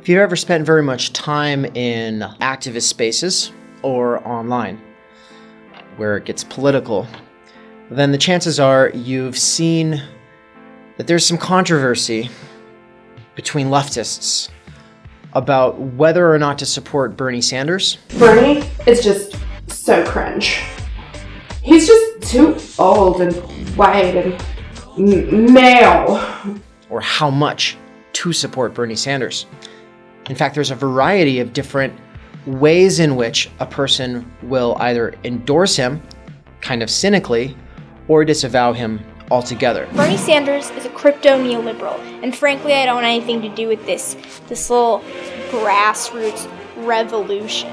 If you've ever spent very much time in activist spaces or online where it gets political, then the chances are you've seen that there's some controversy between leftists about whether or not to support Bernie Sanders. Bernie is just so cringe. He's just too old and white and male. Or how much to support Bernie Sanders. In fact, there's a variety of different ways in which a person will either endorse him, kind of cynically, or disavow him altogether. Bernie Sanders is a crypto neoliberal, and frankly, I don't want anything to do with this little grassroots revolution.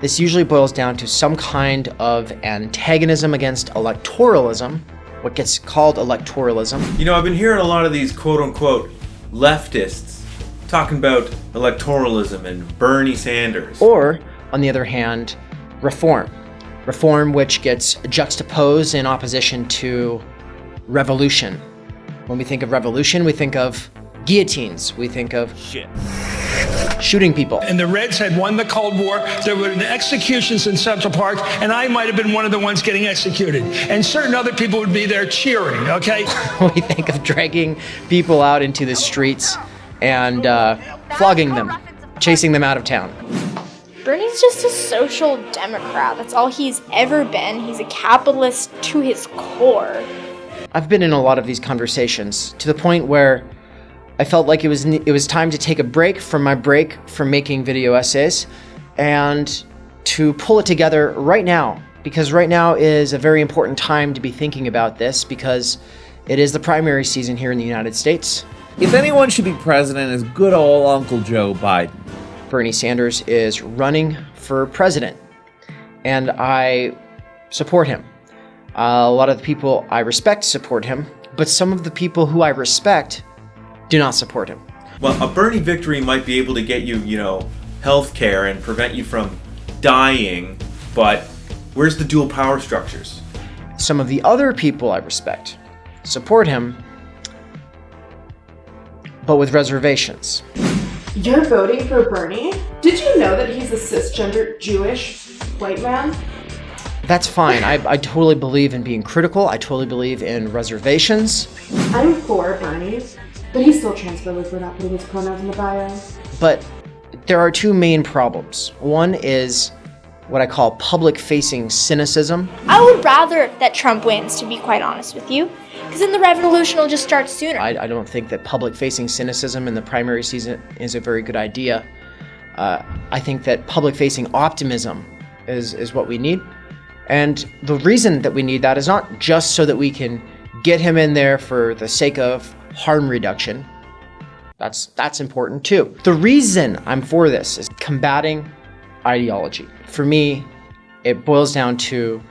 This usually boils down to some kind of antagonism against electoralism, what gets called electoralism. You know, I've been hearing a lot of these quote-unquote leftists talking about electoralism and Bernie Sanders. Or, on the other hand, reform. Reform which gets juxtaposed in opposition to revolution. When we think of revolution, we think of guillotines, we think of shooting people. And the Reds had won the Cold War. There were executions in Central Park, and I might have been one of the ones getting executed. And certain other people would be there cheering, okay? We think of dragging people out into the streets and flogging them, chasing them out of town. Bernie's just a social democrat. That's all he's ever been. He's a capitalist to his core. I've been in a lot of these conversations to the point where I felt like it was time to take a break from making video essays and to pull it together right now, because right now is a very important time to be thinking about this, because it is the primary season here in the United States. If anyone should be president, it's good old Uncle Joe Biden. Bernie Sanders is running for president, and I support him. A lot of the people I respect support him, but some of the people who I respect do not support him. Well, a Bernie victory might be able to get you, health care and prevent you from dying, but where's the dual power structures? Some of the other people I respect support him, but with reservations. You're voting for Bernie? Did you know that he's a cisgender Jewish white man? That's fine. I totally believe in being critical. I totally believe in reservations. I'm for Bernie, but he's still transphobic for not putting his pronouns in the bio. But there are two main problems. One is what I call public-facing cynicism. I would rather that Trump wins, to be quite honest with you, because then the revolution will just start sooner. I don't think that public-facing cynicism in the primary season is a very good idea. I think that public-facing optimism is what we need. And the reason that we need that is not just so that we can get him in there for the sake of harm reduction. That's important too. The reason I'm for this is combating ideology. For me, it boils down to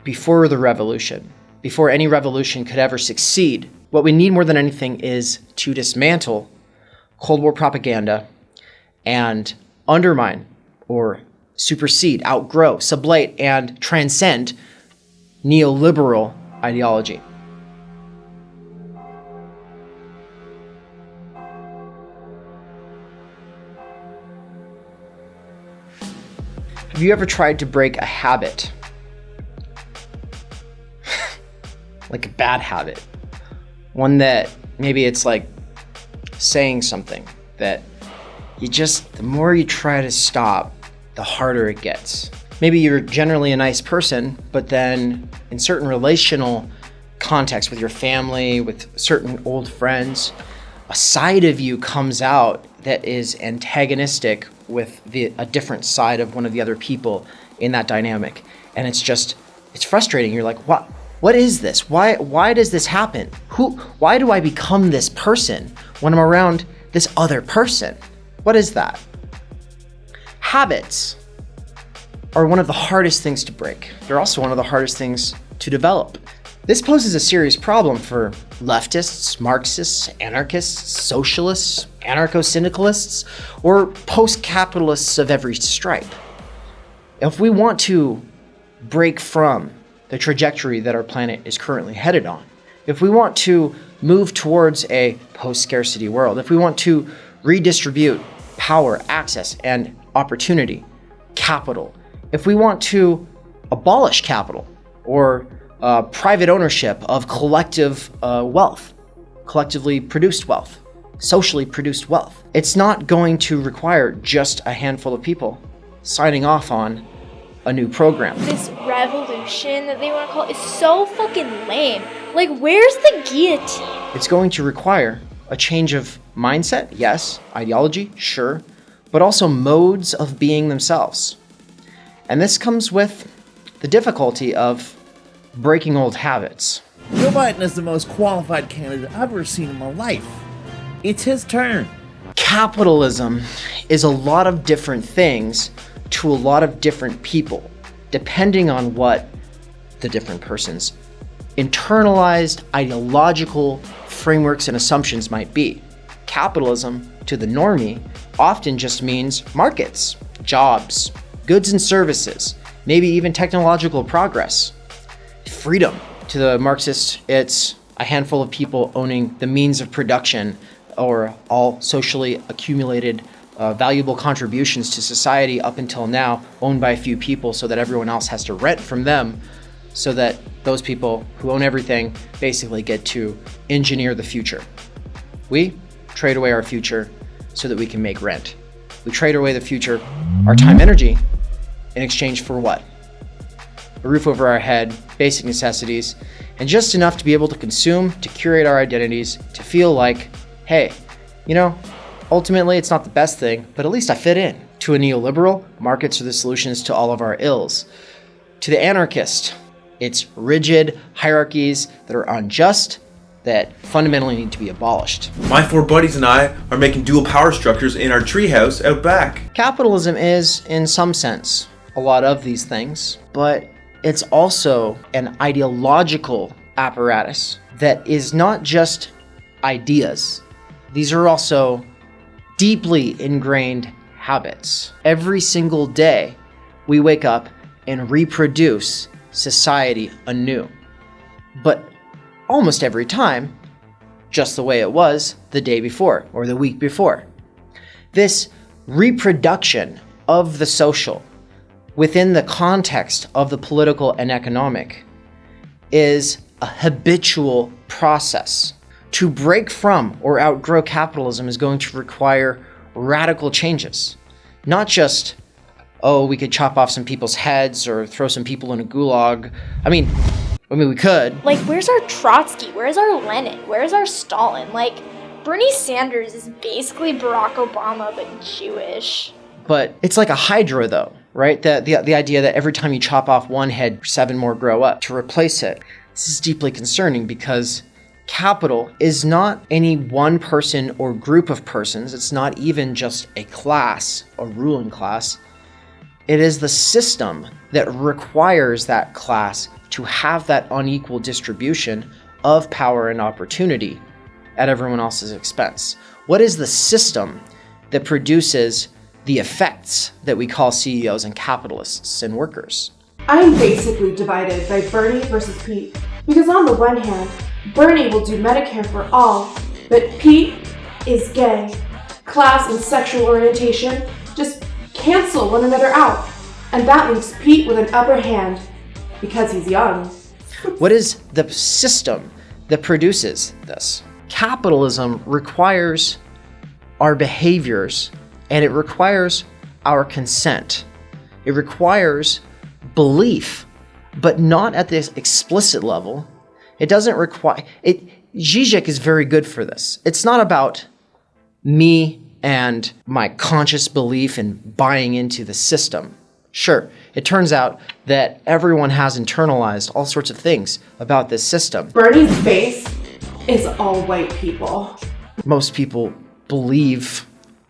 before the revolution, before any revolution could ever succeed, what we need more than anything is to dismantle Cold War propaganda and undermine or supersede, outgrow, sublate, and transcend neoliberal ideology. Have you ever tried to break a habit? Like a bad habit. One that maybe it's like saying something that the more you try to stop, the harder it gets. Maybe you're generally a nice person, but then in certain relational contexts with your family, with certain old friends, a side of you comes out that is antagonistic with a different side of one of the other people in that dynamic. And it's frustrating. You're like, what is this? Why does this happen? Why do I become this person when I'm around this other person? What is that? Habits are one of the hardest things to break. They're also one of the hardest things to develop. This poses a serious problem for leftists, Marxists, anarchists, socialists, anarcho-syndicalists, or post-capitalists of every stripe. If we want to break from the trajectory that our planet is currently headed on, if we want to move towards a post-scarcity world, if we want to redistribute power, access, and opportunity, capital. If we want to abolish capital or private ownership of collective wealth, collectively produced wealth, socially produced wealth, it's not going to require just a handful of people signing off on a new program. This revolution that they want to call it is so fucking lame. Like, where's the guillotine? It's going to require a change of mindset, yes, ideology, sure, but also modes of being themselves. And this comes with the difficulty of breaking old habits. Joe Biden is the most qualified candidate I've ever seen in my life. It's his turn. Capitalism is a lot of different things to a lot of different people, depending on what the different person's internalized ideological frameworks and assumptions might be. Capitalism, to the normie, often just means markets, jobs, goods and services, maybe even technological progress. Freedom, to the Marxist, it's a handful of people owning the means of production or all socially accumulated valuable contributions to society up until now owned by a few people so that everyone else has to rent from them, so that those people who own everything basically get to engineer the future. We trade away our future so that we can make rent. We trade away the future, our time, energy, in exchange for what? A roof over our head, basic necessities, and just enough to be able to consume, to curate our identities, to feel like, hey, you know, ultimately it's not the best thing, but at least I fit in. To a neoliberal, markets are the solutions to all of our ills. To the anarchist, it's rigid hierarchies that are unjust, that fundamentally need to be abolished. My four buddies and I are making dual power structures in our treehouse out back. Capitalism is, in some sense, a lot of these things, but it's also an ideological apparatus that is not just ideas. These are also deeply ingrained habits. Every single day, we wake up and reproduce society anew. But almost every time, just the way it was the day before or the week before. This reproduction of the social within the context of the political and economic is a habitual process. To break from or outgrow capitalism is going to require radical changes. Not just, oh, we could chop off some people's heads or throw some people in a gulag. I mean, we could. Like, where's our Trotsky? Where's our Lenin? Where's our Stalin? Like, Bernie Sanders is basically Barack Obama, but Jewish. But it's like a hydra, though, right? The idea that every time you chop off one head, 7 more grow up to replace it. This is deeply concerning because capital is not any one person or group of persons. It's not even just a class, a ruling class. It is the system that requires that class to have that unequal distribution of power and opportunity at everyone else's expense. What is the system that produces the effects that we call CEOs and capitalists and workers? I'm basically divided by Bernie versus Pete. Because on the one hand, Bernie will do Medicare for all, but Pete is gay. Class and sexual orientation just cancel one another out. And that leaves Pete with an upper hand because he's young. What is the system that produces this? Capitalism requires our behaviors and it requires our consent. It requires belief, but not at this explicit level. It doesn't require it. Žižek is very good for this. It's not about me and my conscious belief in buying into the system. Sure, it turns out that everyone has internalized all sorts of things about this system. Bernie's base is all white people. Most people believe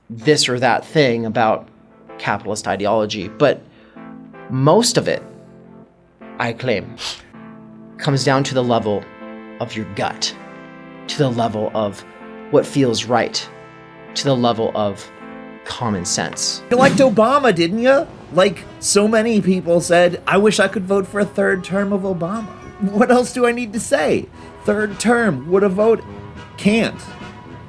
this or that thing about capitalist ideology, but most of it, I claim, comes down to the level of your gut, to the level of what feels right, to the level of common sense. You liked Obama, didn't you? Like so many people said, I wish I could vote for a third term of Obama. What else do I need to say? Third term, would a vote? Can't.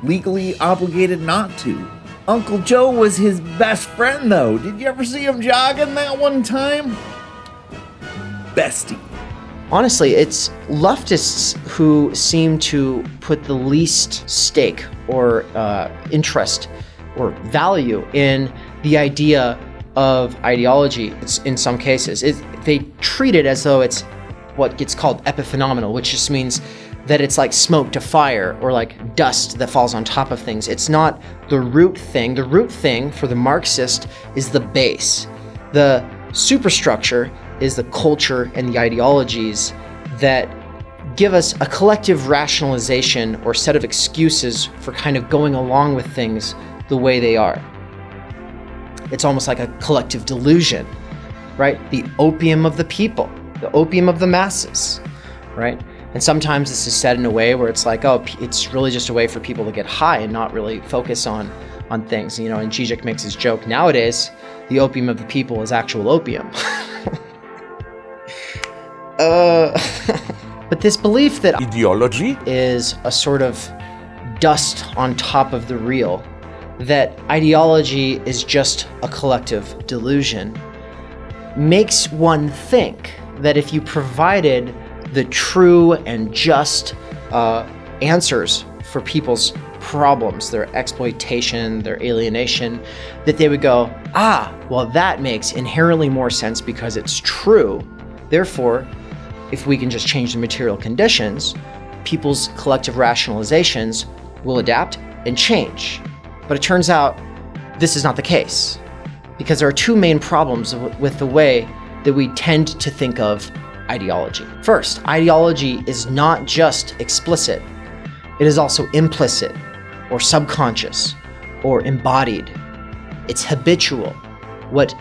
Legally obligated not to. Uncle Joe was his best friend, though. Did you ever see him jogging that one time? Bestie. Honestly, it's leftists who seem to put the least stake or interest or value in the idea of ideology. It's, in some cases, they treat it as though it's what gets called epiphenomenal, which just means that it's like smoke to fire or like dust that falls on top of things. It's not the root thing. The root thing for the Marxist is the base. The superstructure is the culture and the ideologies that give us a collective rationalization or set of excuses for kind of going along with things the way they are. It's almost like a collective delusion, right? The opium of the people, the opium of the masses, right? And sometimes this is said in a way where it's like, oh, it's really just a way for people to get high and not really focus on things, you know, and Žižek makes his joke. Nowadays, the opium of the people is actual opium. But this belief that ideology is a sort of dust on top of the real, that ideology is just a collective delusion, makes one think that if you provided the true and just answers for people's problems, their exploitation, their alienation, that they would go, well, that makes inherently more sense because it's true. Therefore, if we can just change the material conditions, people's collective rationalizations will adapt and change. But it turns out this is not the case, because there are two main problems with the way that we tend to think of ideology. First, ideology is not just explicit, it is also implicit or subconscious or embodied. It's habitual, what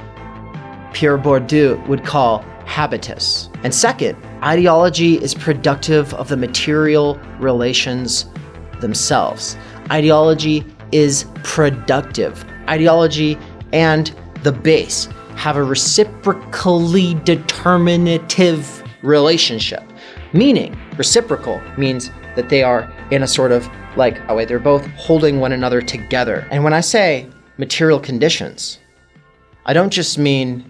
Pierre Bourdieu would call habitus. And second, ideology is productive of the material relations themselves. Ideology is productive. Ideology and the base have a reciprocally determinative relationship. Meaning, reciprocal means that they are in a sort of like a way, they're both holding one another together. And when I say material conditions, I don't just mean,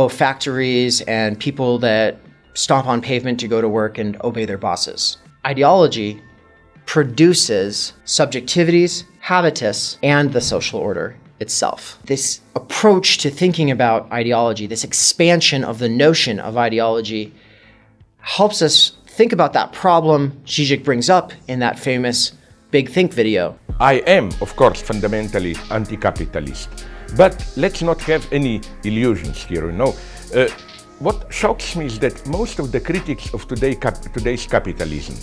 factories and people that stomp on pavement to go to work and obey their bosses. Ideology produces subjectivities, habitus, and the social order itself. This approach to thinking about ideology, this expansion of the notion of ideology, helps us think about that problem Žižek brings up in that famous Big Think video. I am, of course, fundamentally anti-capitalist. But let's not have any illusions here, you know. What shocks me is that most of the critics of today's capitalism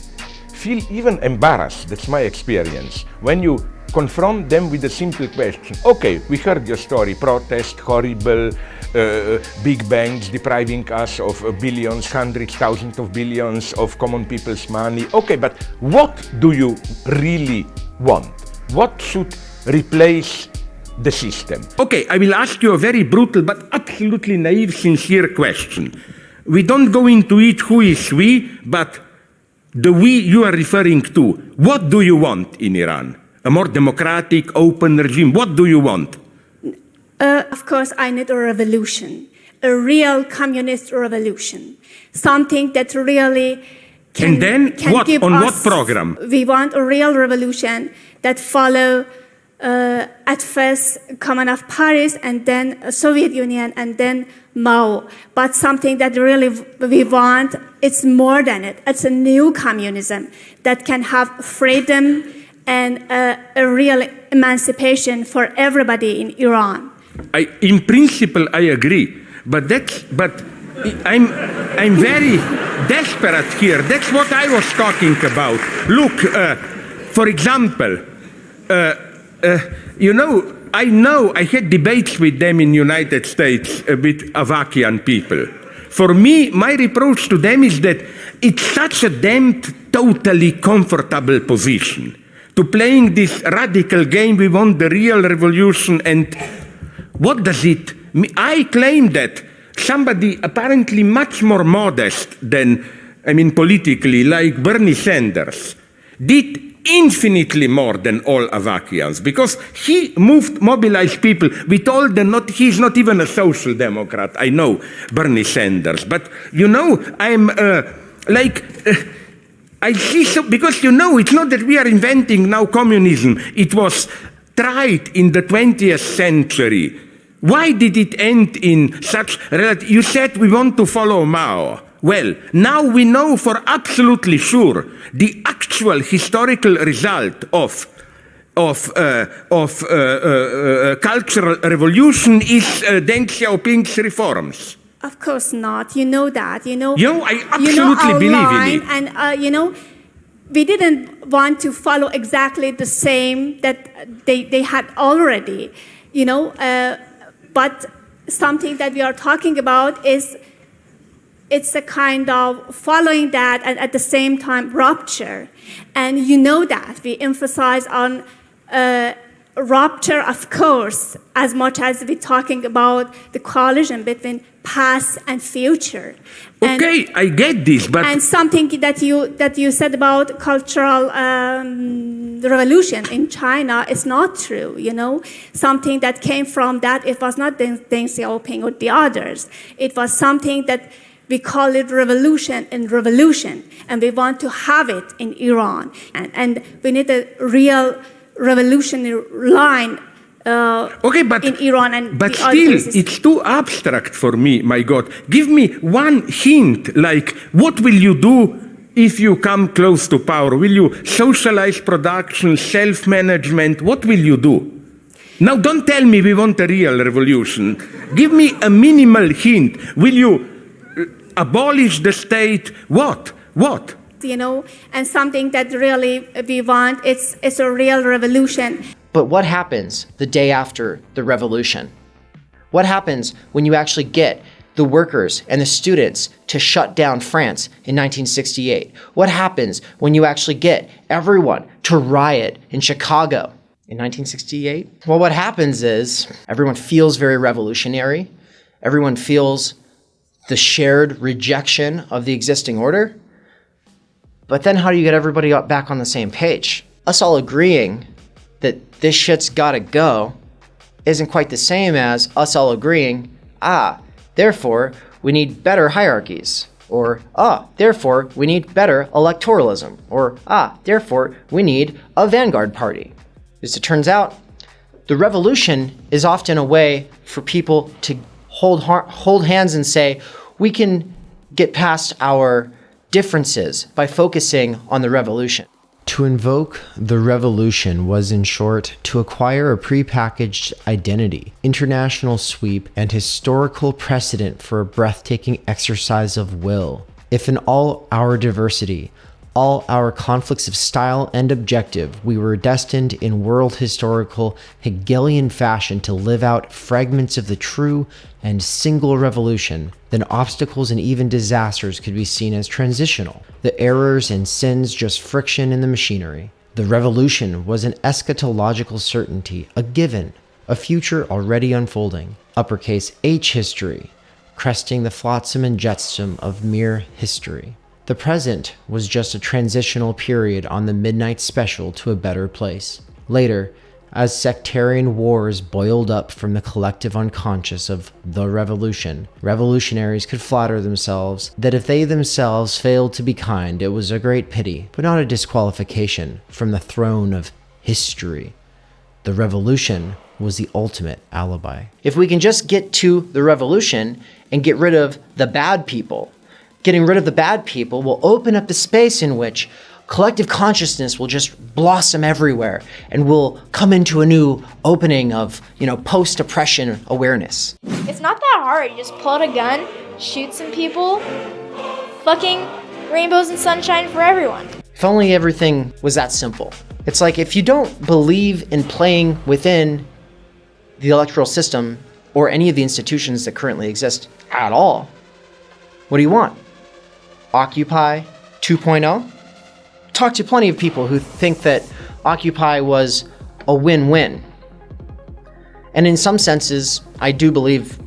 feel even embarrassed, that's my experience, when you confront them with a simple question. Okay, we heard your story, protest, horrible, big banks depriving us of billions, hundreds, thousands of billions of common people's money. Okay, but what do you really want? What should replace the system? Okay, I will ask you a very brutal but absolutely naive, sincere question. We don't go into it who is we, but the we you are referring to. What do you want in Iran? A more democratic, open regime? What do you want? Of course, I need a revolution, a real communist revolution, something that really can. And then can what? Give on us, what program? We want a real revolution that follow at first Commune of Paris and then Soviet Union and then Mao. But something that really we want, it's more than it. It's a new communism that can have freedom and a real emancipation for everybody in Iran. In principle, I agree, but I'm very desperate here. That's what I was talking about. Look, for example, I know I had debates with them in the United States with Avakian people. For me, my reproach to them is that it's such a damned totally comfortable position. To playing this radical game, we want the real revolution, and what does it mean? I claim that somebody apparently much more modest than, politically, like Bernie Sanders, did infinitely more than all Avakians, because he mobilized people. We told them he's not even a social democrat. I know Bernie Sanders, but I'm I see so, because it's not that we are inventing now communism. It was tried in the 20th century. Why did it end in such you said we want to follow Mao. Well, now we know for absolutely sure the actual historical result of cultural revolution is Deng Xiaoping's reforms. Of course not. You know that. I absolutely believe in it. And we didn't want to follow exactly the same that they had already. But something that we are talking about is it's a kind of following that and at the same time rupture. And that we emphasize on rupture, of course, as much as we're talking about the collision between past and future. Okay, I get this, but and something that you said about cultural revolution in China is not true. Something that came from that, it was not Deng Xiaoping or the others. It was something that we call it revolution in revolution, and we want to have it in Iran, and we need a real revolutionary line in Iran and but the other places. It's too abstract for me, my God. Give me one hint, like what will you do if you come close to power? Will you socialize production, self-management? What will you do? Now don't tell me we want a real revolution. Give me a minimal hint. Will you abolish the state? What? And something that really we want, it's a real revolution. But what happens the day after the revolution? What happens when you actually get the workers and the students to shut down France in 1968? What happens when you actually get everyone to riot in Chicago in 1968? Well, what happens is everyone feels very revolutionary. Everyone feels the shared rejection of the existing order. But then how do you get everybody back on the same page? Us all agreeing that this shit's gotta go isn't quite the same as us all agreeing, therefore we need better hierarchies, or therefore we need better electoralism, or therefore we need a vanguard party. As it turns out, the revolution is often a way for people to hold hands and say, we can get past our differences by focusing on the revolution. To invoke the revolution was, in short, to acquire a prepackaged identity, international sweep, and historical precedent for a breathtaking exercise of will. If in all our diversity, all our conflicts of style and objective, we were destined in world historical Hegelian fashion to live out fragments of the true and single revolution, then obstacles and even disasters could be seen as transitional, the errors and sins just friction in the machinery. The revolution was an eschatological certainty, a given, a future already unfolding, uppercase H history, cresting the flotsam and jetsam of mere history. The present was just a transitional period on the midnight special to a better place. Later, as sectarian wars boiled up from the collective unconscious of the revolution, revolutionaries could flatter themselves that if they themselves failed to be kind, it was a great pity, but not a disqualification from the throne of history. The revolution was the ultimate alibi. If we can just get to the revolution and get rid of the bad people, getting rid of the bad people will open up the space in which collective consciousness will just blossom everywhere and we'll come into a new opening of, post-oppression awareness. It's not that hard. You just pull out a gun, shoot some people, fucking rainbows and sunshine for everyone. If only everything was that simple. It's like if you don't believe in playing within the electoral system or any of the institutions that currently exist at all, what do you want? Occupy 2.0? Talk to plenty of people who think that Occupy was a win-win. And in some senses, I do believe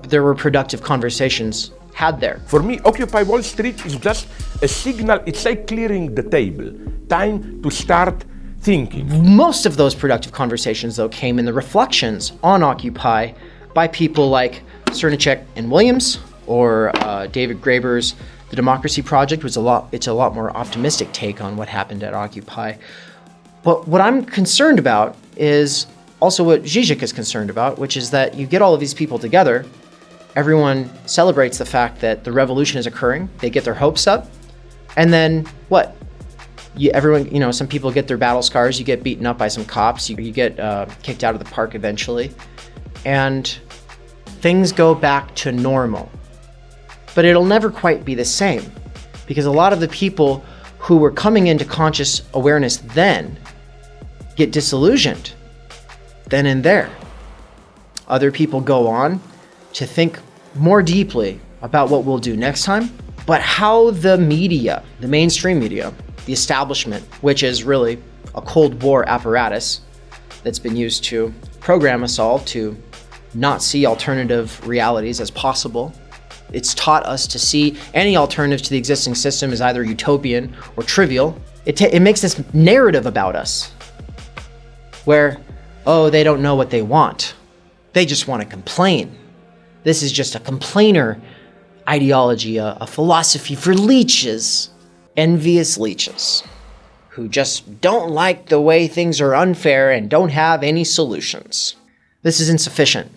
there were productive conversations had there. For me, Occupy Wall Street is just a signal. It's like clearing the table. Time to start thinking. Most of those productive conversations, though, came in the reflections on Occupy by people like Cernicek and Williams, or David Graeber's The Democracy Project, it's a lot more optimistic take on what happened at Occupy. But what I'm concerned about is also what Žižek is concerned about, which is that you get all of these people together, everyone celebrates the fact that the revolution is occurring, they get their hopes up, and then what? Some people get their battle scars, you get beaten up by some cops, you get kicked out of the park eventually, and things go back to normal. But it'll never quite be the same, because a lot of the people who were coming into conscious awareness then get disillusioned then and there. Other people go on to think more deeply about what we'll do next time, but how the media, the mainstream media, the establishment, which is really a Cold War apparatus that's been used to program us all to not see alternative realities as possible. It's taught us to see any alternative to the existing system as either utopian or trivial. It makes this narrative about us where, oh, they don't know what they want. They just want to complain. This is just a complainer ideology, a philosophy for leeches, envious leeches, who just don't like the way things are unfair and don't have any solutions. This is insufficient.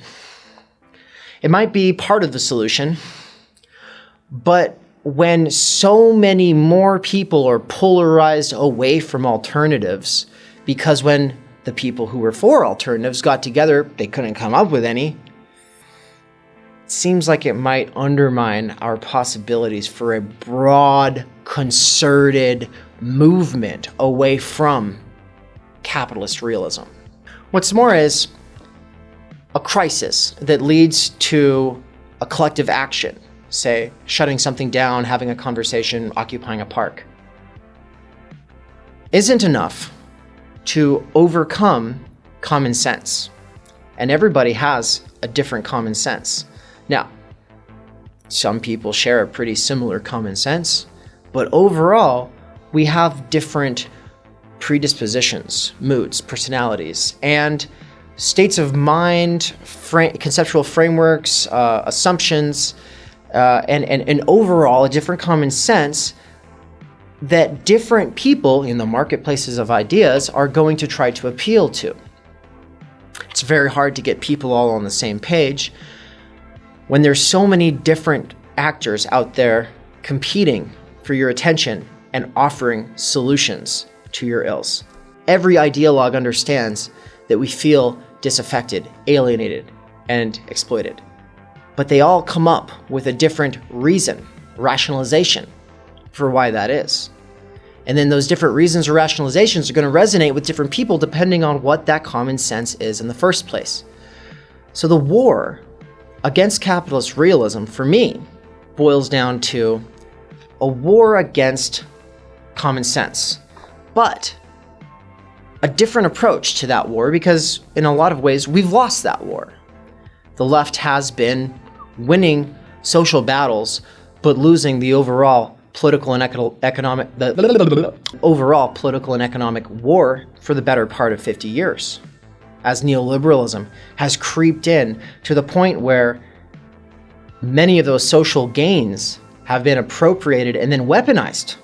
It might be part of the solution, but when so many more people are polarized away from alternatives, because when the people who were for alternatives got together, they couldn't come up with any, it seems like it might undermine our possibilities for a broad, concerted movement away from capitalist realism. What's more is a crisis that leads to a collective action, say shutting something down, having a conversation, occupying a park, isn't enough to overcome common sense. And everybody has a different common sense. Now, some people share a pretty similar common sense, but overall, we have different predispositions, moods, personalities, and states of mind, conceptual frameworks, assumptions, and overall a different common sense that different people in the marketplaces of ideas are going to try to appeal to. It's very hard to get people all on the same page when there's so many different actors out there competing for your attention and offering solutions to your ills. Every ideologue understands that we feel disaffected, alienated, and exploited. But they all come up with a different reason, rationalization for why that is. And then those different reasons or rationalizations are going to resonate with different people depending on what that common sense is in the first place. So the war against capitalist realism, for me, boils down to a war against common sense, but a different approach to that war, because in a lot of ways we've lost that war. The left has been winning social battles, but losing the overall political and economic war for the better part of 50 years. As neoliberalism has creeped in to the point where many of those social gains have been appropriated and then weaponized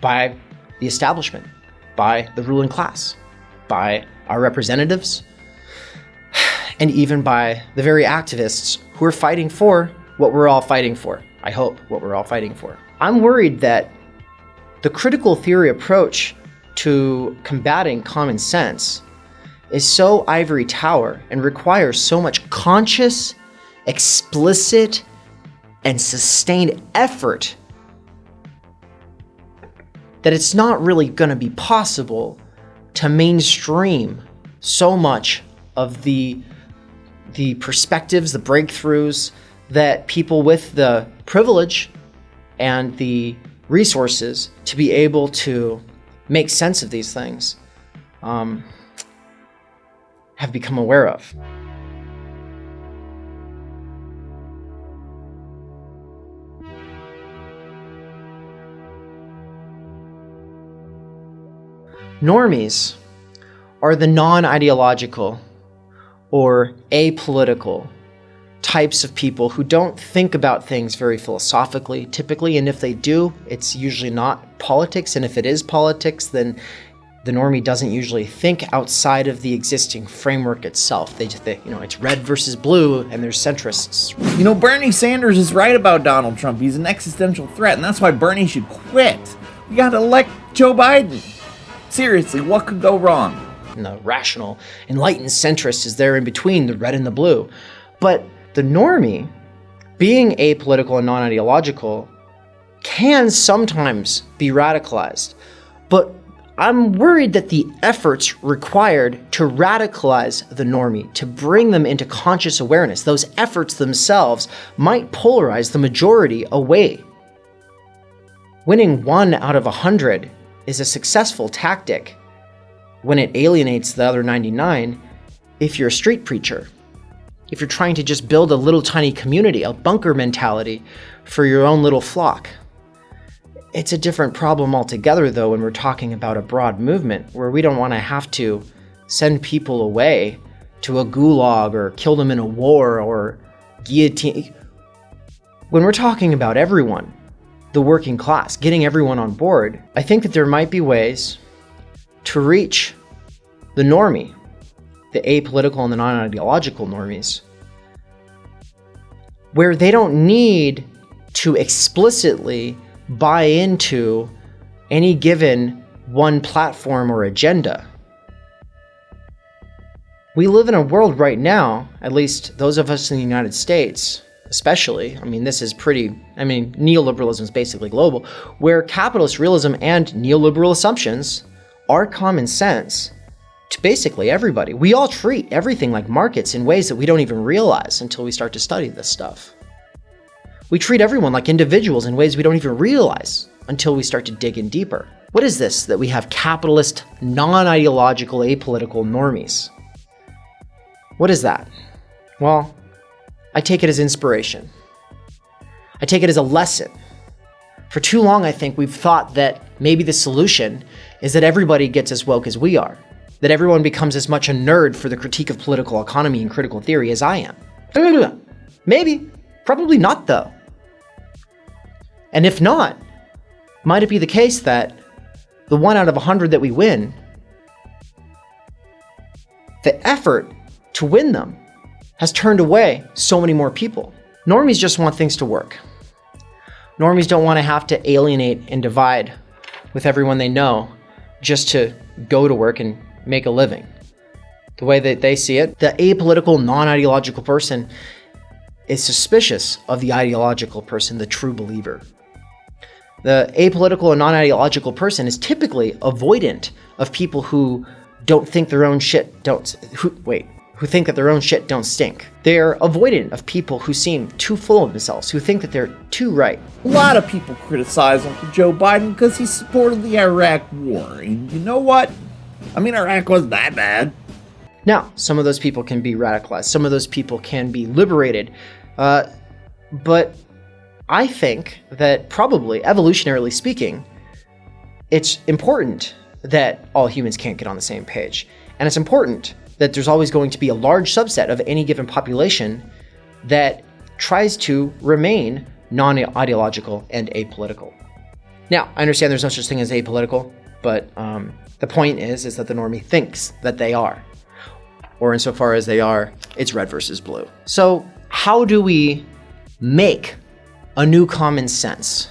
by the establishment, by the ruling class, by our representatives, and even by the very activists who are fighting for what we're all fighting for. I hope what we're all fighting for. I'm worried that the critical theory approach to combating common sense is so ivory tower and requires so much conscious, explicit, and sustained effort that it's not really going to be possible to mainstream so much of the perspectives, the breakthroughs that people with the privilege and the resources to be able to make sense of these things have become aware of. Normies are the non-ideological or apolitical types of people who don't think about things very philosophically, typically, and if they do, it's usually not politics, and if it is politics, then the normie doesn't usually think outside of the existing framework itself. They just, it's red versus blue, and there's centrists. You know, Bernie Sanders is right about Donald Trump. He's an existential threat, and that's why Bernie should quit. We gotta elect Joe Biden. Seriously, what could go wrong? And the rational, enlightened centrist is there in between the red and the blue. But the normie, being apolitical and non-ideological, can sometimes be radicalized. But I'm worried that the efforts required to radicalize the normie, to bring them into conscious awareness, those efforts themselves might polarize the majority away. Winning 1 out of 100 is a successful tactic when it alienates the other 99 if you're a street preacher. If you're trying to just build a little tiny community, a bunker mentality for your own little flock. It's a different problem altogether, though, when we're talking about a broad movement where we don't want to have to send people away to a gulag or kill them in a war or guillotine. When we're talking about everyone, the working class, getting everyone on board, I think that there might be ways to reach the normie, the apolitical and the non-ideological normies, where they don't need to explicitly buy into any given one platform or agenda. We live in a world right now, at least those of us in the United States, especially, neoliberalism is basically global, where capitalist realism and neoliberal assumptions are common sense to basically everybody. We all treat everything like markets in ways that we don't even realize until we start to study this stuff. We treat everyone like individuals in ways we don't even realize until we start to dig in deeper. What is this that we have capitalist, non-ideological, apolitical normies? What is that? Well, I take it as inspiration. I take it as a lesson. For too long, I think we've thought that maybe the solution is that everybody gets as woke as we are, that everyone becomes as much a nerd for the critique of political economy and critical theory as I am. Maybe. Probably not, though. And if not, might it be the case that the 1 out of 100 that we win, the effort to win them has turned away so many more people? Normies just want things to work. Normies don't want to have to alienate and divide with everyone they know just to go to work and make a living. The way that they see it, the apolitical, non-ideological person is suspicious of the ideological person, the true believer. The apolitical and non-ideological person is typically avoidant of people who don't think their own shit who think that their own shit don't stink. They're avoidant of people who seem too full of themselves, who think that they're too right. A lot of people criticize Uncle Joe Biden because he supported the Iraq war. And you know what? Iraq wasn't that bad. Now, some of those people can be radicalized. Some of those people can be liberated. But I think that probably, evolutionarily speaking, it's important that all humans can't get on the same page. And it's important that there's always going to be a large subset of any given population that tries to remain non-ideological and apolitical. Now, I understand there's no such thing as apolitical, but the point is that the normie thinks that they are. Or insofar as they are, it's red versus blue. So how do we make a new common sense?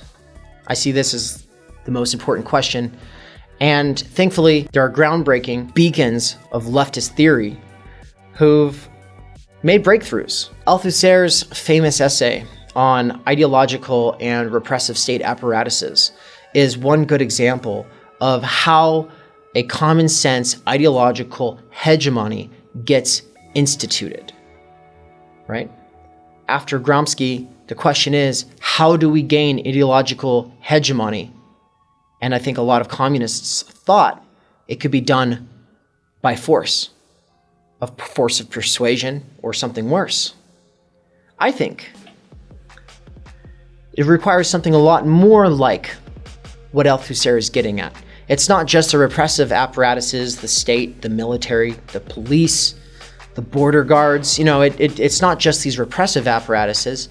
I see this as the most important question. And thankfully, there are groundbreaking beacons of leftist theory who've made breakthroughs. Althusser's famous essay on ideological and repressive state apparatuses is one good example of how a common sense ideological hegemony gets instituted, right? After Gramsci, the question is, how do we gain ideological hegemony? And I think a lot of communists thought it could be done by force of persuasion or something worse. I think it requires something a lot more like what Althusser is getting at. It's not just the repressive apparatuses, the state, the military, the police, the border guards. It's not just these repressive apparatuses.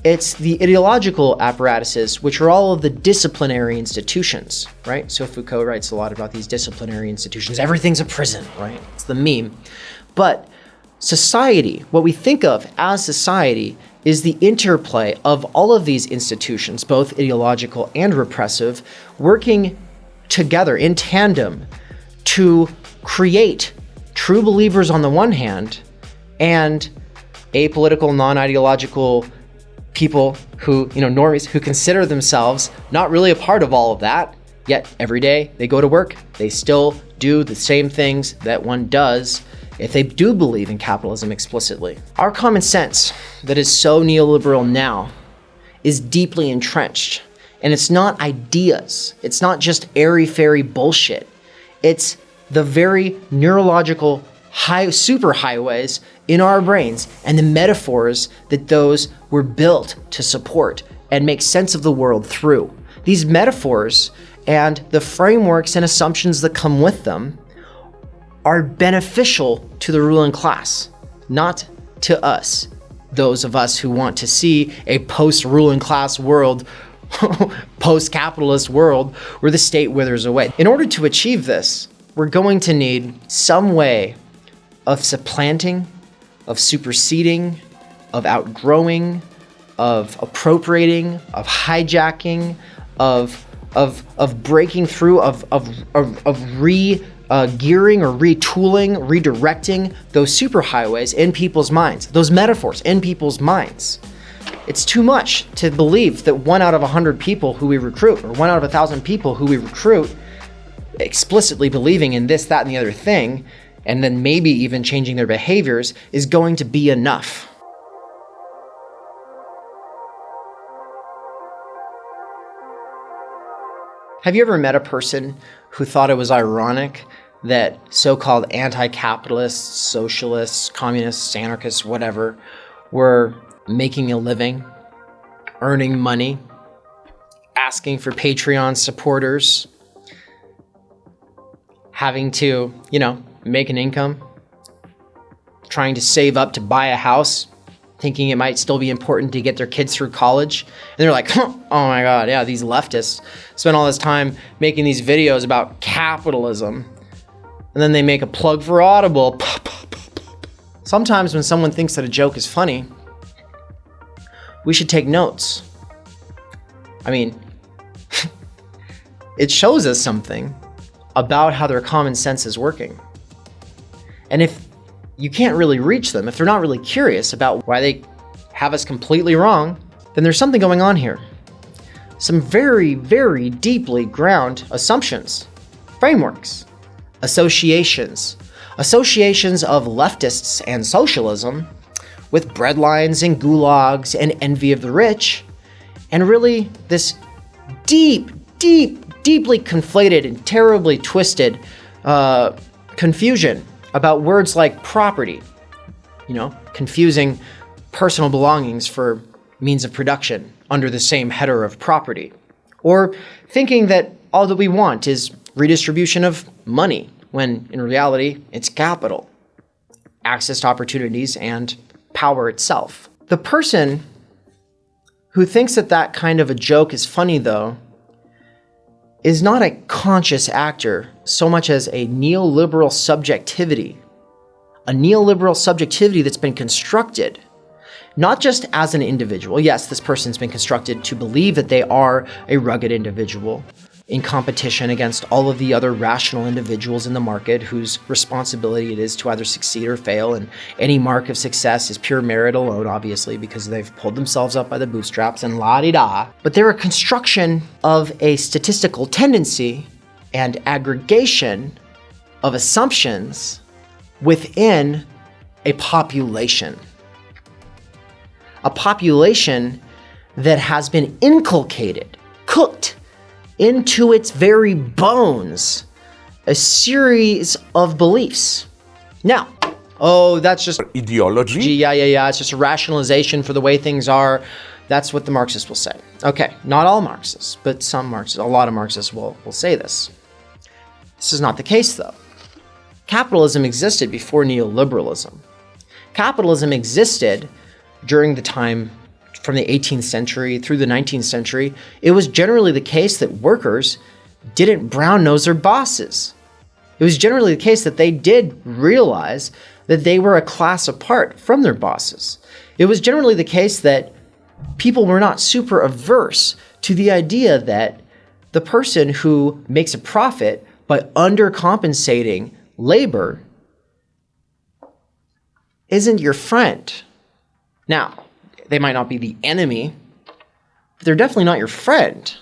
It's the ideological apparatuses, which are all of the disciplinary institutions, right? So Foucault writes a lot about these disciplinary institutions. Everything's a prison, right? It's the meme. But society, what we think of as society, is the interplay of all of these institutions, both ideological and repressive, working together in tandem to create true believers on the one hand and apolitical, non-ideological people who, normies, who consider themselves not really a part of all of that, yet every day they go to work, they still do the same things that one does if they do believe in capitalism explicitly. Our common sense that is so neoliberal now is deeply entrenched. And it's not ideas. It's not just airy-fairy bullshit. It's the very neurological superhighways in our brains and the metaphors that those were built to support and make sense of the world through. These metaphors and the frameworks and assumptions that come with them are beneficial to the ruling class, not to us, those of us who want to see a post-ruling class world, post-capitalist world, where the state withers away. In order to achieve this, we're going to need some way of supplanting, of superseding, of outgrowing, of appropriating, of hijacking, of breaking through, of gearing or retooling, redirecting those superhighways in people's minds, those metaphors in people's minds. It's too much to believe that 1 out of 100 people who we recruit, or 1 out of 1,000 people who we recruit, explicitly believing in this, that, and the other thing, and then maybe even changing their behaviors, is going to be enough. Have you ever met a person who thought it was ironic that so-called anti-capitalists, socialists, communists, anarchists, whatever, were making a living, earning money, asking for Patreon supporters, having to, make an income, trying to save up to buy a house, thinking it might still be important to get their kids through college. And they're like, oh my God, yeah, these leftists spend all this time making these videos about capitalism. And then they make a plug for Audible. Sometimes when someone thinks that a joke is funny, we should take notes. I mean, it shows us something about how their common sense is working. And if you can't really reach them, if they're not really curious about why they have us completely wrong, then there's something going on here. Some very, very deeply ground assumptions, frameworks, associations of leftists and socialism with breadlines and gulags and envy of the rich, and really this deeply conflated and terribly twisted confusion about words like property, confusing personal belongings for means of production under the same header of property, or thinking that all that we want is redistribution of money, when in reality it's capital, access to opportunities, and power itself. The person who thinks that kind of a joke is funny, though, is not a conscious actor so much as a neoliberal subjectivity. A neoliberal subjectivity that's been constructed, not just as an individual. Yes, this person's been constructed to believe that they are a rugged individual in competition against all of the other rational individuals in the market whose responsibility it is to either succeed or fail, and any mark of success is pure merit alone, obviously, because they've pulled themselves up by the bootstraps and la-di-da. But they're a construction of a statistical tendency and aggregation of assumptions within a population. A population that has been inculcated, cooked into its very bones, a series of beliefs. Now, that's just ideology. Yeah, it's just a rationalization for the way things are. That's what the Marxists will say. Okay, not all Marxists, but some Marxists, a lot of Marxists will say this. This is not the case, though. Capitalism existed before neoliberalism. Capitalism existed during the time from the 18th century through the 19th century. It was generally the case that workers didn't brown-nose their bosses. It was generally the case that they did realize that they were a class apart from their bosses. It was generally the case that people were not super averse to the idea that the person who makes a profit by undercompensating labor isn't your friend. Now, they might not be the enemy, but they're definitely not your friend.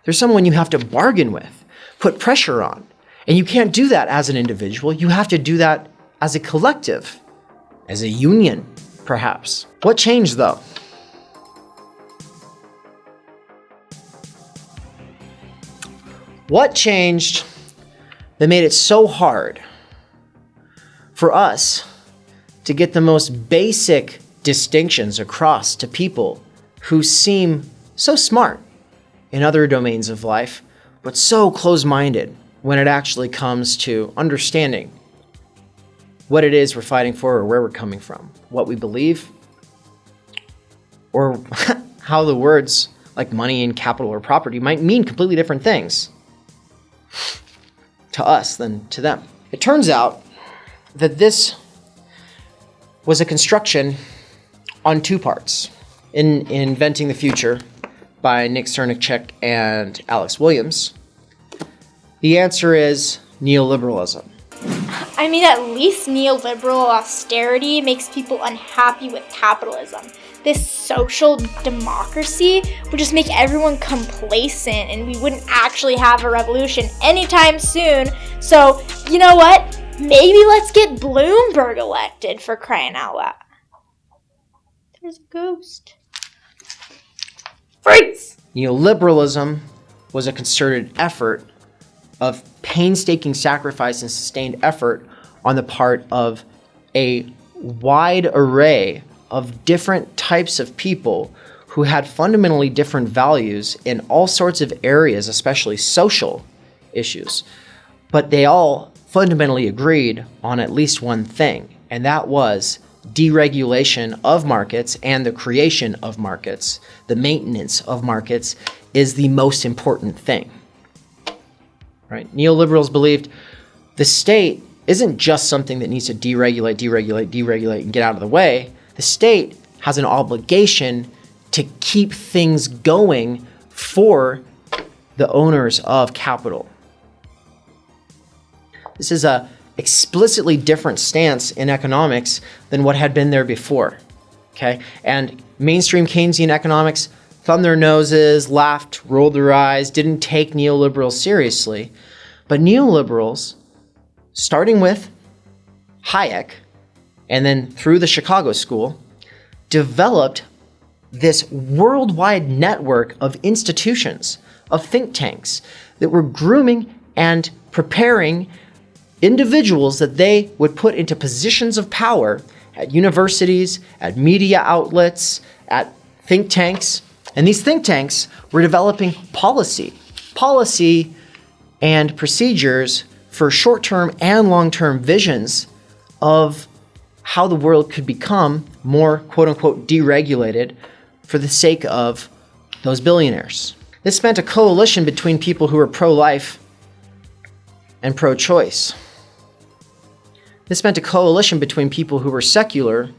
They're someone you have to bargain with, put pressure on. And you can't do that as an individual. You have to do that as a collective, as a union, perhaps. What changed, though? What changed that made it so hard for us to get the most basic distinctions across to people who seem so smart in other domains of life, but so close-minded when it actually comes to understanding what it is we're fighting for or where we're coming from, what we believe, or how the words like money and capital or property might mean completely different things to us than to them. It turns out that this was a construction on two parts. In Inventing the Future by Nick Cernicek and Alex Williams, the answer is neoliberalism. I mean, at least neoliberal austerity makes people unhappy with capitalism. This social democracy would just make everyone complacent and we wouldn't actually have a revolution anytime soon. So, you know what? Maybe let's get Bloomberg elected, for crying out loud. There's a ghost. Freaks! Neoliberalism was a concerted effort of painstaking sacrifice and sustained effort on the part of a wide array of different types of people who had fundamentally different values in all sorts of areas, especially social issues. But they all fundamentally agreed on at least one thing, and that was deregulation of markets and the creation of markets, the maintenance of markets, is the most important thing. Right? Neoliberals believed the state isn't just something that needs to deregulate, and get out of the way. The state has an obligation to keep things going for the owners of capital. This is a explicitly different stance in economics than what had been there before. Okay? And mainstream Keynesian economics thumbed their noses, laughed, rolled their eyes, didn't take neoliberals seriously. But neoliberals, starting with Hayek and then through the Chicago School, developed this worldwide network of institutions, of think tanks that were grooming and preparing individuals that they would put into positions of power at universities, at media outlets, at think tanks. And these think tanks were developing policy and procedures for short-term and long-term visions of how the world could become more, quote-unquote, deregulated for the sake of those billionaires. This meant a coalition between people who were pro-life and pro-choice. This meant a coalition between people who were secular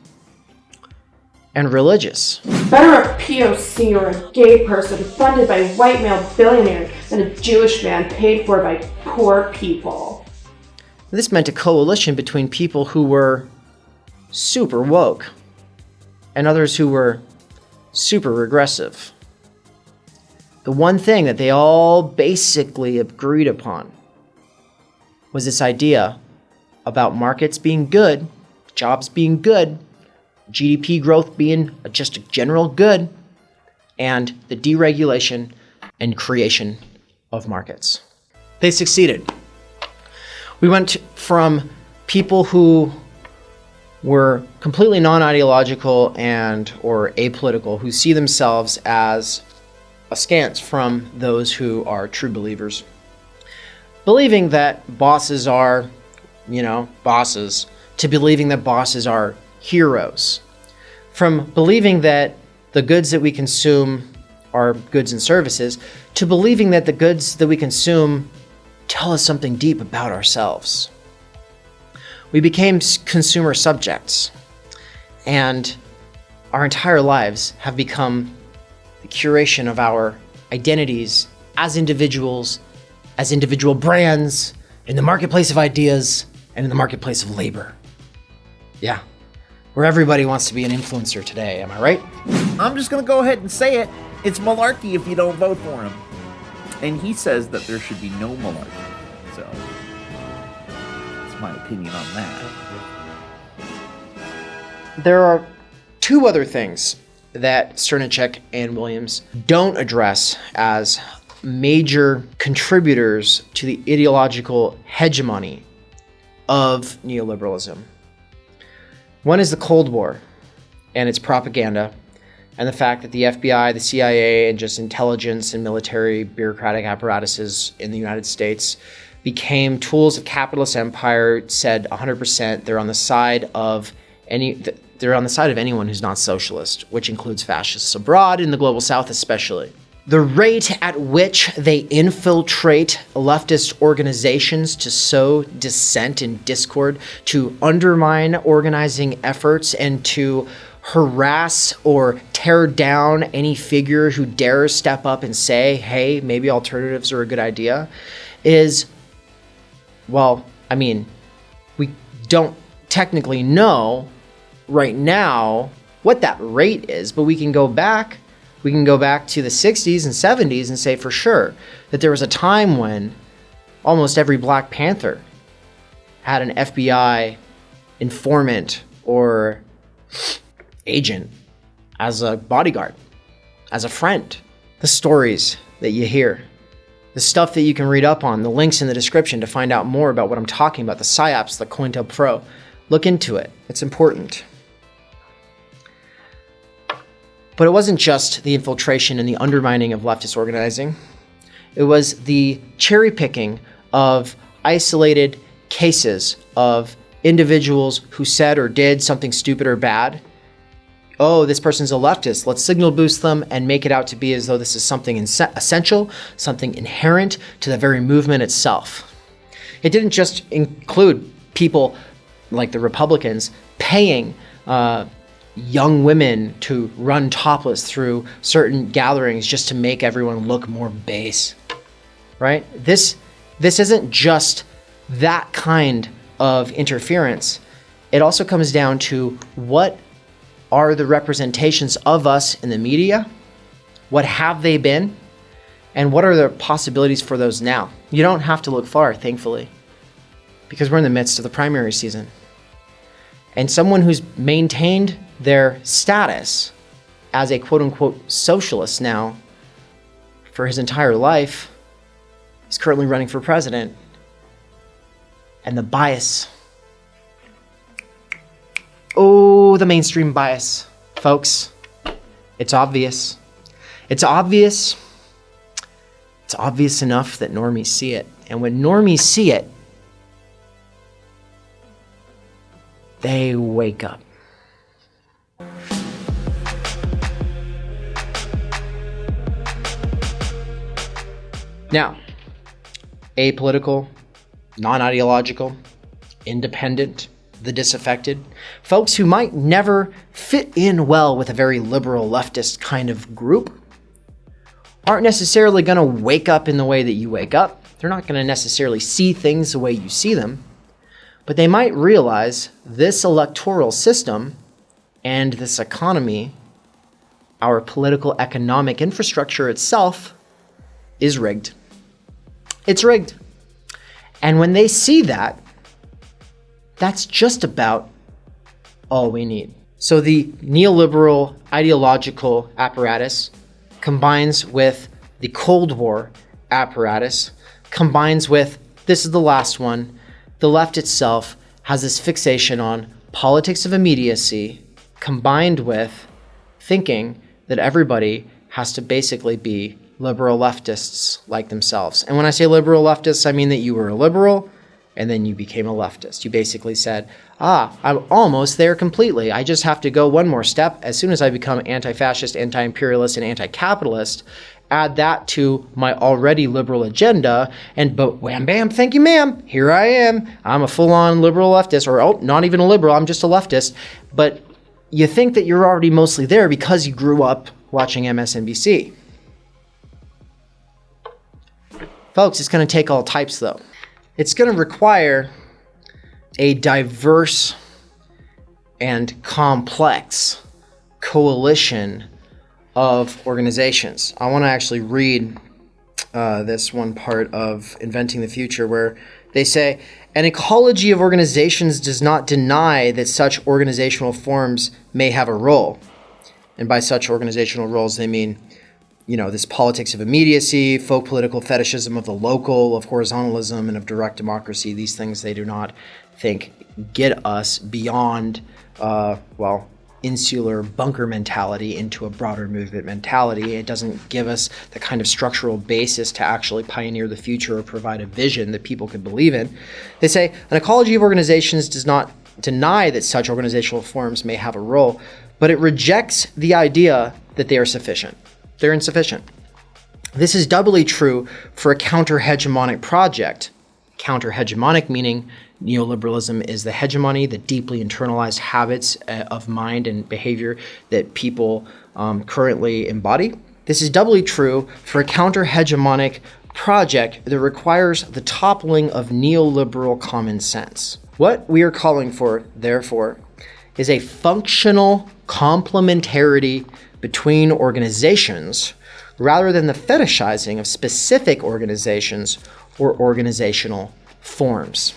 and religious. Better a POC or a gay person funded by white male billionaires than a Jewish man paid for by poor people. This meant a coalition between people who were super woke and others who were super regressive. The one thing that they all basically agreed upon was this idea about markets being good, jobs being good, GDP growth being just a general good, and the deregulation and creation of markets. They succeeded. We went from people who were completely non-ideological and or apolitical, who see themselves as askance from those who are true believers. believing that bosses are, bosses, to believing that bosses are heroes. From believing that the goods that we consume are goods and services, to believing that the goods that we consume tell us something deep about ourselves. We became consumer subjects, and our entire lives have become the curation of our identities as individuals, as individual brands, in the marketplace of ideas, and in the marketplace of labor. Yeah, where everybody wants to be an influencer today, am I right? I'm just gonna go ahead and say it. It's malarkey if you don't vote for him. And he says that there should be no malarkey. So, that's my opinion on that. There are two other things that Sternicek and Williams don't address as major contributors to the ideological hegemony of neoliberalism. One is the Cold War and its propaganda, and the fact that the FBI, the CIA, and just intelligence and military bureaucratic apparatuses in the United States became tools of capitalist empire, said 100% they're on the side of anyone who's not socialist, which includes fascists abroad, in the global south especially. The rate at which they infiltrate leftist organizations to sow dissent and discord, to undermine organizing efforts, and to harass or tear down any figure who dares step up and say, hey, maybe alternatives are a good idea, is, we don't technically know right now what that rate is, but we can go back to the 60s and 70s and say for sure that there was a time when almost every Black Panther had an FBI informant or agent as a bodyguard, as a friend. The stories that you hear, the stuff that you can read up on, the links in the description to find out more about what I'm talking about, the PSYOPs, the COINTELPRO. Look into it. It's important. But it wasn't just the infiltration and the undermining of leftist organizing. It was the cherry picking of isolated cases of individuals who said or did something stupid or bad. Oh, this person's a leftist. Let's signal boost them and make it out to be as though this is something essential, something inherent to the very movement itself. It didn't just include people like the Republicans paying young women to run topless through certain gatherings just to make everyone look more base, right? This isn't just that kind of interference. It also comes down to what are the representations of us in the media, what have they been, and what are the possibilities for those now? You don't have to look far, thankfully, because we're in the midst of the primary season. And someone who's maintained their status as a quote-unquote socialist now for his entire life is currently running for president. And the bias, the mainstream bias, folks, it's obvious. It's obvious. It's obvious enough that normies see it. And when normies see it, they wake up. Now, apolitical, non-ideological, independent, the disaffected, folks who might never fit in well with a very liberal leftist kind of group aren't necessarily going to wake up in the way that you wake up. They're not going to necessarily see things the way you see them, but they might realize this electoral system and this economy, our political economic infrastructure itself, is rigged. It's rigged. And when they see that, that's just about all we need. So the neoliberal ideological apparatus combines with the Cold War apparatus, combines with, this is the last one, the left itself has this fixation on politics of immediacy, combined with thinking that everybody has to basically be liberal leftists like themselves. And when I say liberal leftists, I mean that you were a liberal and then you became a leftist. You basically said, I'm almost there completely. I just have to go one more step. As soon as I become anti-fascist, anti-imperialist, and anti-capitalist, add that to my already liberal agenda, and but wham bam, thank you ma'am, here I am. I'm a full-on liberal leftist, or not even a liberal, I'm just a leftist. But you think that you're already mostly there because you grew up watching MSNBC. Folks, it's going to take all types though. It's going to require a diverse and complex coalition of organizations. I want to actually read this one part of Inventing the Future where they say, an ecology of organizations does not deny that such organizational forms may have a role. And by such organizational roles, they mean, this politics of immediacy, folk political fetishism of the local, of horizontalism, and of direct democracy. These things they do not think get us beyond, insular bunker mentality into a broader movement mentality. It doesn't give us the kind of structural basis to actually pioneer the future or provide a vision that people can believe in. They say, an ecology of organizations does not deny that such organizational forms may have a role, but it rejects the idea that they are sufficient. They're insufficient. This is doubly true for a counter-hegemonic project. Counter-hegemonic meaning neoliberalism is the hegemony, the deeply internalized habits of mind and behavior that people currently embody. This is doubly true for a counter-hegemonic project that requires the toppling of neoliberal common sense. What we are calling for, therefore, is a functional complementarity between organizations rather than the fetishizing of specific organizations or organizational forms.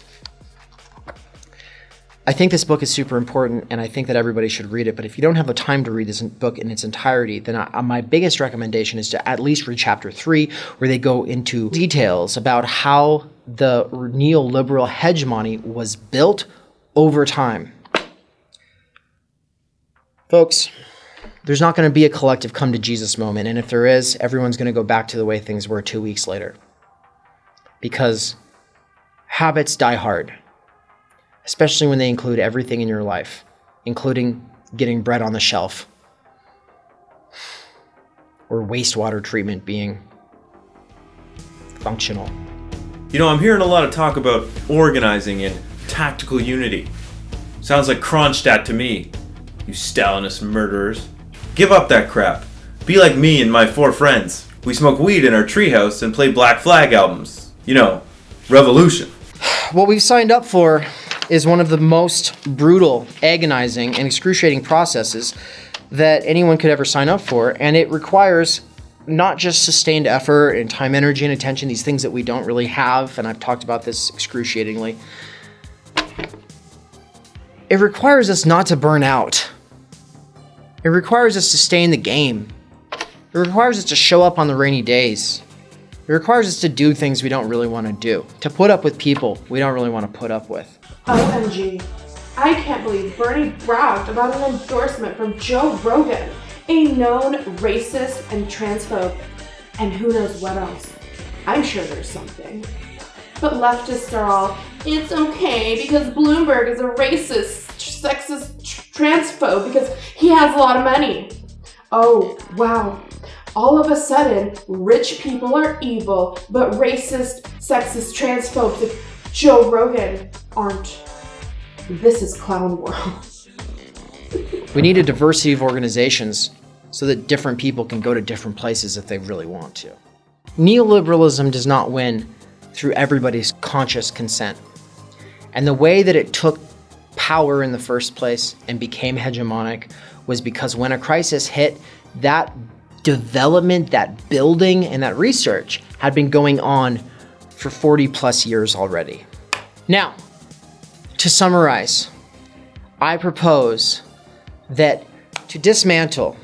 I think this book is super important, and I think that everybody should read it. But if you don't have the time to read this book in its entirety, then my biggest recommendation is to at least read chapter 3, where they go into details about how the neoliberal hegemony was built over time. Folks, there's not going to be a collective come to Jesus moment, and if there is, everyone's going to go back to the way things were 2 weeks later. Because habits die hard. Especially when they include everything in your life, including getting bread on the shelf or wastewater treatment being functional. I'm hearing a lot of talk about organizing and tactical unity. Sounds like Kronstadt to me, you Stalinist murderers. Give up that crap. Be like me and my 4 friends. We smoke weed in our treehouse and play Black Flag albums. Revolution. What we've signed up for is one of the most brutal, agonizing, and excruciating processes that anyone could ever sign up for, and it requires not just sustained effort and time, energy, and attention, these things that we don't really have, and I've talked about this excruciatingly. It requires us not to burn out. It requires us to stay in the game. It requires us to show up on the rainy days. It requires us to do things we don't really want to do, to put up with people we don't really want to put up with. OMG. I can't believe Bernie bragged about an endorsement from Joe Rogan, a known racist and transphobe, and who knows what else. I'm sure there's something. But leftists are all, it's okay because Bloomberg is a racist, sexist, transphobe because he has a lot of money. Oh, wow. All of a sudden, rich people are evil, but racist, sexist, transphobes like Joe Rogan aren't. This is clown world. We need a diversity of organizations so that different people can go to different places if they really want to. Neoliberalism does not win through everybody's conscious consent. And the way that it took power in the first place and became hegemonic was because when a crisis hit, that development, that building, and that research had been going on for 40 plus years already. Now, to summarize, I propose that to dismantle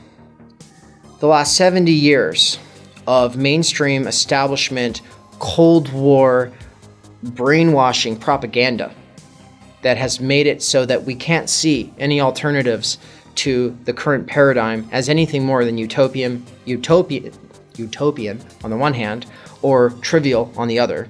the last 70 years of mainstream establishment, Cold War, brainwashing propaganda that has made it so that we can't see any alternatives to the current paradigm as anything more than utopian utopian on the one hand or trivial on the other.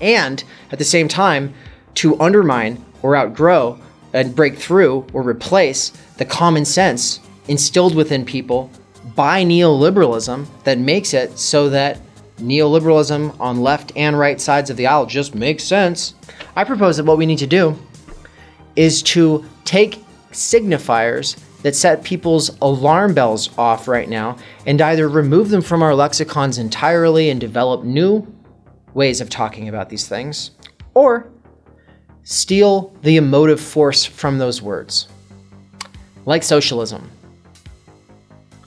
And at the same time, to undermine or outgrow and break through or replace the common sense instilled within people by neoliberalism that makes it so that neoliberalism on left and right sides of the aisle just makes sense. I propose that what we need to do is to take signifiers that set people's alarm bells off right now and either remove them from our lexicons entirely and develop new ways of talking about these things, or steal the emotive force from those words. Like socialism.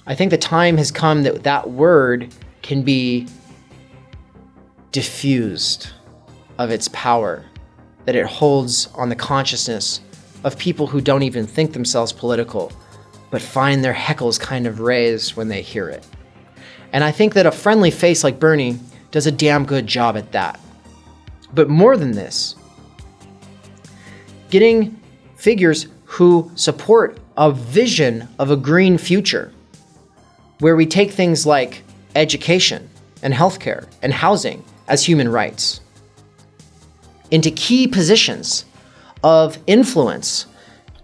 I think the time has come that that word can be diffused of its power that it holds on the consciousness of people who don't even think themselves political, but find their heckles kind of raised when they hear it. And I think that a friendly face like Bernie does a damn good job at that. But more than this, getting figures who support a vision of a green future, where we take things like education and healthcare and housing as human rights into key positions of influence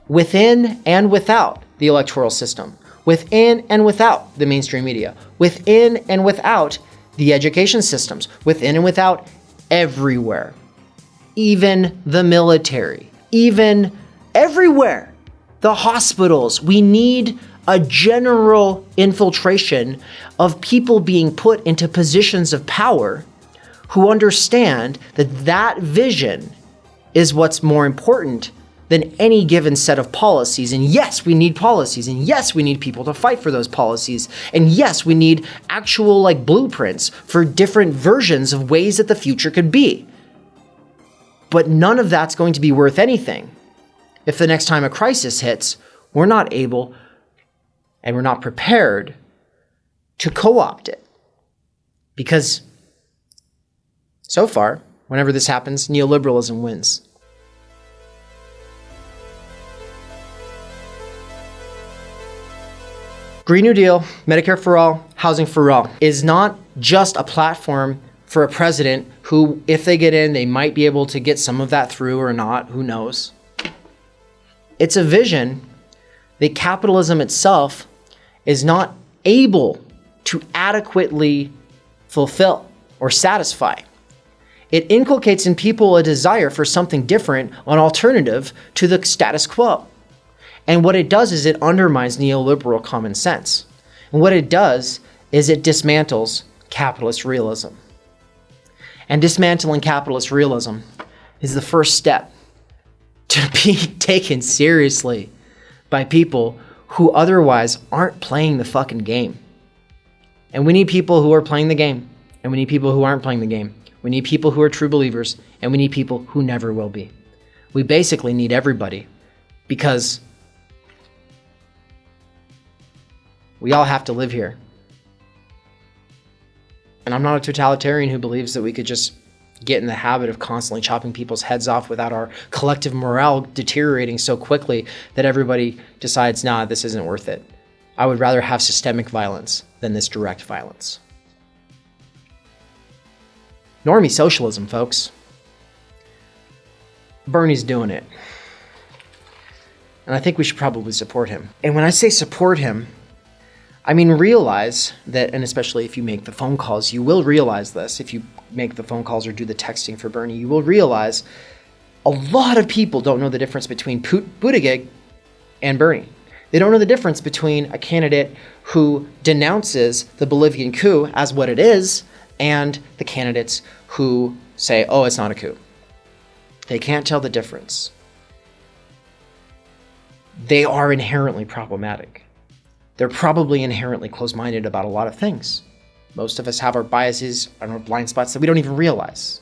within and without the electoral system, within and without the mainstream media, within and without the education systems, within and without everywhere, even the military, even everywhere, the hospitals. We need a general infiltration of people being put into positions of power who understand that that vision is what's more important than any given set of policies. And yes, we need policies. And yes, we need people to fight for those policies. And yes, we need actual blueprints for different versions of ways that the future could be. But none of that's going to be worth anything if the next time a crisis hits, we're not able and we're not prepared to co-opt it. Because so far, whenever this happens, neoliberalism wins. Green New Deal, Medicare for all, housing for all is not just a platform for a president who, if they get in, they might be able to get some of that through or not, who knows. It's a vision that capitalism itself is not able to adequately fulfill or satisfy. It inculcates in people a desire for something different, an alternative to the status quo. And what it does is it undermines neoliberal common sense. And what it does is it dismantles capitalist realism. And dismantling capitalist realism is the first step to be taken seriously by people who otherwise aren't playing the fucking game. And we need people who are playing the game. And we need people who aren't playing the game. We need people who are true believers. And we need people who never will be. We basically need everybody, because we all have to live here. And I'm not a totalitarian who believes that we could just get in the habit of constantly chopping people's heads off without our collective morale deteriorating so quickly that everybody decides, nah, this isn't worth it. I would rather have systemic violence than this direct violence. Normie socialism, folks. Bernie's doing it. And I think we should probably support him. And when I say support him, I mean, realize that, and especially if you make the phone calls, you will realize this. If you make the phone calls or do the texting for Bernie, you will realize a lot of people don't know the difference between Buttigieg and Bernie. They don't know the difference between a candidate who denounces the Bolivian coup as what it is and the candidates who say, oh, it's not a coup. They can't tell the difference. They are inherently problematic. They're probably inherently closed-minded about a lot of things. Most of us have our biases and our blind spots that we don't even realize.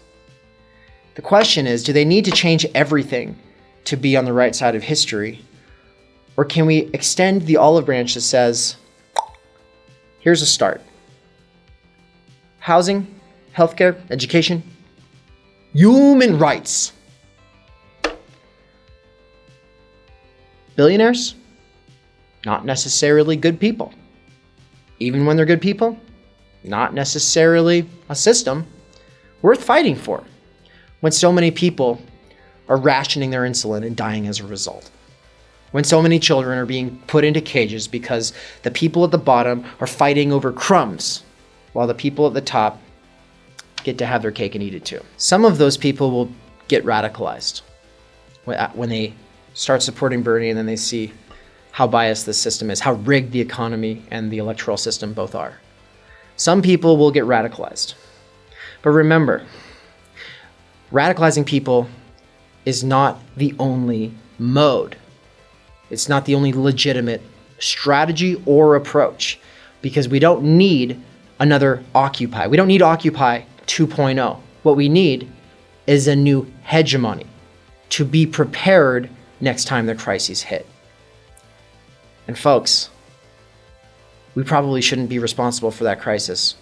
The question is, do they need to change everything to be on the right side of history? Or can we extend the olive branch that says, here's a start. Housing, healthcare, education, human rights. Billionaires? Not necessarily good people. Even when they're good people, not necessarily a system worth fighting for when so many people are rationing their insulin and dying as a result. When so many children are being put into cages because the people at the bottom are fighting over crumbs while the people at the top get to have their cake and eat it too. Some of those people will get radicalized when they start supporting Bernie and then they see how biased this system is, how rigged the economy and the electoral system both are. Some people will get radicalized. But remember, radicalizing people is not the only mode. It's not the only legitimate strategy or approach, because we don't need another Occupy. We don't need Occupy 2.0. What we need is a new hegemony to be prepared next time the crises hit. And folks, we probably shouldn't be responsible for that crisis.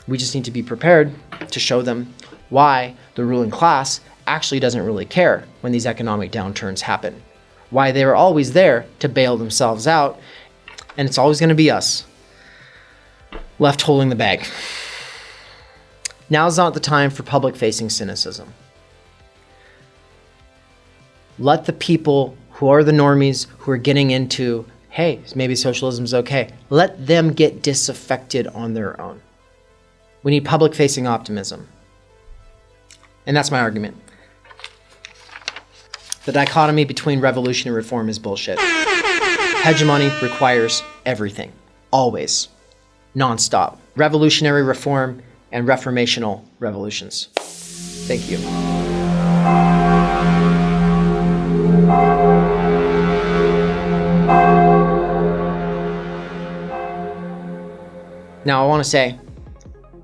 We just need to be prepared to show them why the ruling class actually doesn't really care when these economic downturns happen, why they're always there to bail themselves out, and it's always going to be us left holding the bag. Now's not the time for public-facing cynicism. Let the people who are the normies, who are getting into, hey, maybe socialism's okay, let them get disaffected on their own. We need public-facing optimism. And that's my argument. The dichotomy between revolution and reform is bullshit. Hegemony requires everything, always, non-stop. Revolutionary reform and reformational revolutions. Thank you. Now I want to say,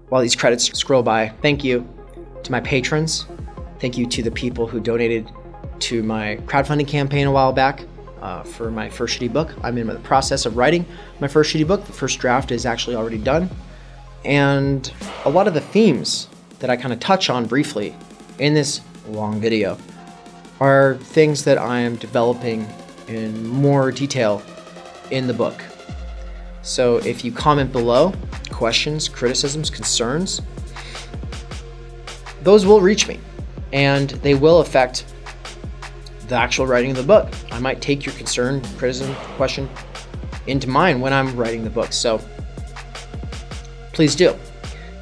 while these credits scroll by, thank you to my patrons. Thank you to the people who donated to my crowdfunding campaign a while back for my first shitty book. I'm in the process of writing my first shitty book. The first draft is actually already done. And a lot of the themes that I kind of touch on briefly in this long video are things that I am developing in more detail in the book. So if you comment below, questions, criticisms, concerns, those will reach me and they will affect the actual writing of the book. I might take your concern, criticism, question into mine when I'm writing the book. So please do,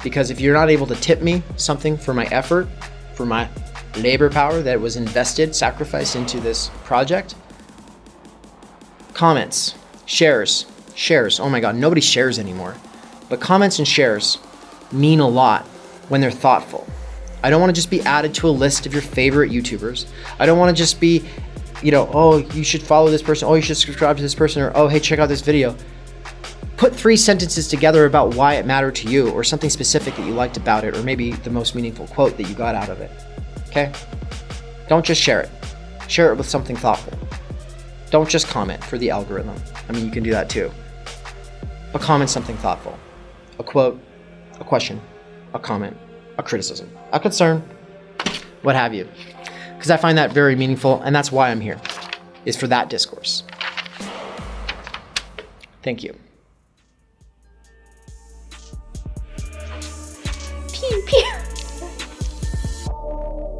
because if you're not able to tip me something for my effort, for my labor power that was invested, sacrificed into this project, comments, shares, oh my God, nobody shares anymore. But comments and shares mean a lot when they're thoughtful. I don't want to just be added to a list of your favorite YouTubers. I don't want to just be, oh, you should follow this person. Oh, you should subscribe to this person. Or, oh, hey, check out this video. Put 3 sentences together about why it mattered to you, or something specific that you liked about it, or maybe the most meaningful quote that you got out of it. Okay? Don't just share it. Share it with something thoughtful. Don't just comment for the algorithm. I mean, you can do that too. But comment something thoughtful. A quote, a question, a comment, a criticism, a concern, what have you. Because I find that very meaningful, and that's why I'm here, is for that discourse. Thank you. Pew pew.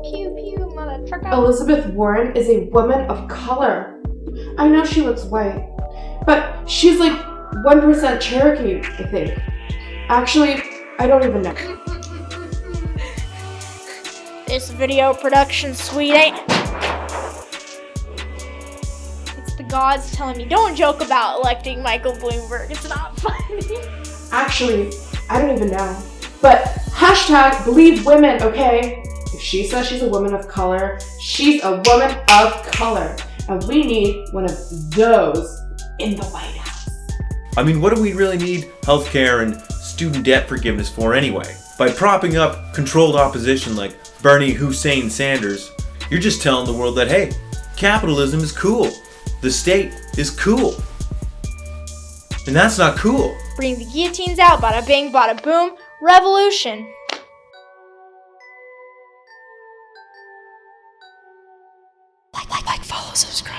Pew pew, motherfucker. Elizabeth Warren is a woman of color. I know she looks white, but she's like 1% Cherokee, I think. Actually, I don't even know. This video production suite ain't. It's the gods telling me don't joke about electing Michael Bloomberg. It's not funny. Actually, I don't even know. But hashtag believe women, okay? If she says she's a woman of color, she's a woman of color. And we need one of those in the White House. I mean, what do we really need healthcare and student debt forgiveness for anyway? By propping up controlled opposition like Bernie Hussein Sanders, you're just telling the world that, hey, capitalism is cool. The state is cool. And that's not cool. Bring the guillotines out, bada bing, bada boom, revolution. Like, follow, subscribe.